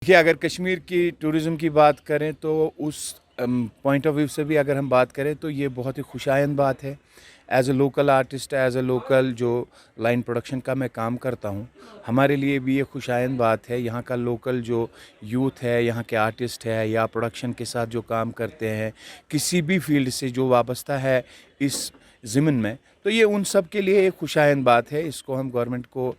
देखिए, अगर कश्मीर की टूरिज़्म की बात करें तो उस पॉइंट ऑफ व्यू से भी अगर हम बात करें तो ये बहुत ही खुशायंद बात है। As a local artist, as a local जो लाइन प्रोडक्शन का मैं काम करता हूँ, हमारे लिए भी ये खुशायंद बात है। यहाँ का लोकल जो यूथ है, यहाँ के आर्टिस्ट है या प्रोडक्शन के साथ जो काम करते हैं, किसी भी फ़ील्ड से जो वाबस्ता है इस ज़िम्न में, तो ये उन सब के लिए एक खुशायंद बात है। इसको हम गवर्नमेंट को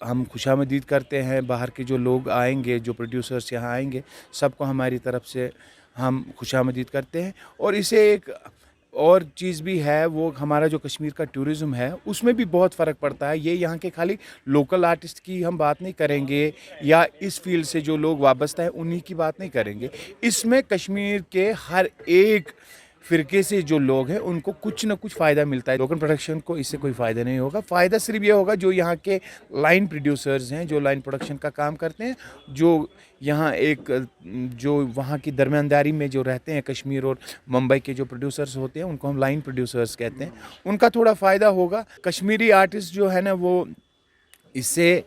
हम खुशामदीद करते हैं। बाहर के जो लोग आएंगे, जो प्रोड्यूसर्स यहाँ आएंगे, सबको हमारी तरफ से हम खुशामदीद करते हैं। और इसे एक और चीज़ भी है, वो हमारा जो कश्मीर का टूरिज़्म है उसमें भी बहुत फ़र्क पड़ता है। ये यहाँ के खाली लोकल आर्टिस्ट की हम बात नहीं करेंगे या इस फील्ड से जो लोग वाबस्ता है उन्हीं की बात नहीं करेंगे। इसमें कश्मीर के हर एक फ़िरके से जो लोग हैं उनको कुछ ना कुछ फ़ायदा मिलता है। लोकल प्रोडक्शन को इससे कोई फ़ायदा नहीं होगा। फ़ायदा सिर्फ ये होगा जो यहाँ के लाइन प्रोड्यूसर्स हैं, जो लाइन प्रोडक्शन का काम करते हैं, जो यहाँ जो वहाँ की दरमियानदारी में जो रहते हैं, कश्मीर और मुंबई के जो प्रोड्यूसर्स होते हैं उनको हम लाइन प्रोड्यूसर्स कहते हैं, उनका थोड़ा फ़ायदा होगा। कश्मीरी आर्टिस्ट जो है ना, वो इससे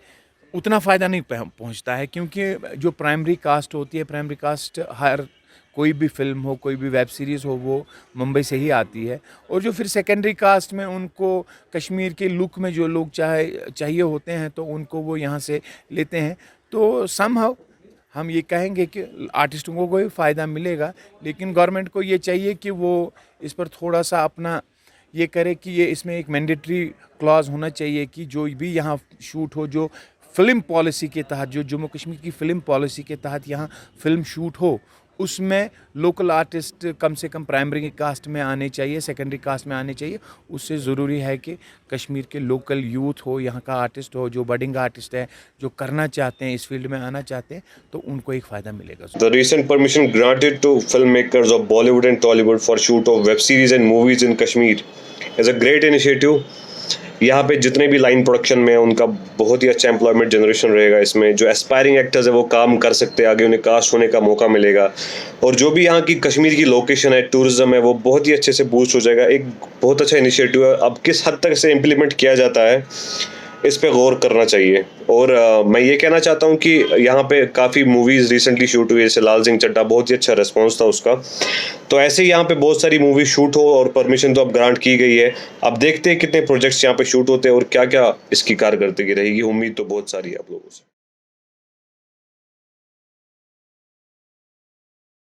उतना फ़ायदा नहीं पहुँचता है, क्योंकि जो प्राइमरी कास्ट होती है, प्राइमरी कास्ट हर कोई भी फ़िल्म हो, कोई भी वेब सीरीज़ हो, वो मुंबई से ही आती है। और जो फिर सेकेंडरी कास्ट में उनको कश्मीर के लुक में जो लोग चाहिए होते हैं, तो उनको वो यहाँ से लेते हैं। तो समहाउ हम ये कहेंगे कि आर्टिस्टों को कोई फ़ायदा मिलेगा, लेकिन गवर्नमेंट को ये चाहिए कि वो इस पर थोड़ा सा अपना ये करे कि ये इसमें एक मैंडेटरी क्लॉज होना चाहिए कि जो भी यहाँ शूट हो, जो फ़िल्म पॉलिसी के तहत, जो जम्मू कश्मीर की फ़िल्म पॉलिसी के तहत यहाँ फ़िल्म शूट हो, उसमें लोकल आर्टिस्ट कम से कम प्राइमरी कास्ट में आने चाहिए, सेकेंडरी कास्ट में आने चाहिए। उससे ज़रूरी है कि कश्मीर के लोकल यूथ हो, यहाँ का आर्टिस्ट हो, जो बडिंग आर्टिस्ट है, जो करना चाहते हैं, इस फील्ड में आना चाहते हैं, तो उनको एक फ़ायदा मिलेगा। The recent permission granted to filmmakers of Bollywood and Tollywood for shoot of web series and movies in Kashmir is a great initiative. यहाँ पे जितने भी लाइन प्रोडक्शन में है उनका बहुत ही अच्छा एम्प्लॉयमेंट जनरेशन रहेगा। इसमें जो एस्पायरिंग एक्टर्स है वो काम कर सकते हैं, आगे उन्हें कास्ट होने का मौका मिलेगा। और जो भी यहाँ की कश्मीर की लोकेशन है, टूरिज्म है, वो बहुत ही अच्छे से बूस्ट हो जाएगा। एक बहुत अच्छा इनिशिएटिव है। अब किस हद तक इसे इम्प्लीमेंट किया जाता है, इस पे गौर करना चाहिए। और मैं ये कहना चाहता हूँ कि यहाँ पे काफ़ी मूवीज़ रिसेंटली शूट हुई, जैसे लाल सिंह चड्ढा, बहुत ही अच्छा रिस्पॉन्स था उसका। तो ऐसे ही यहाँ पे बहुत सारी मूवी शूट हो और परमिशन तो अब ग्रांट की गई है। अब देखते हैं कितने प्रोजेक्ट्स यहाँ पे शूट होते हैं और क्या क्या इसकी कारकर्दगी रहेगी। उम्मीद तो बहुत सारी है आप लोगों से।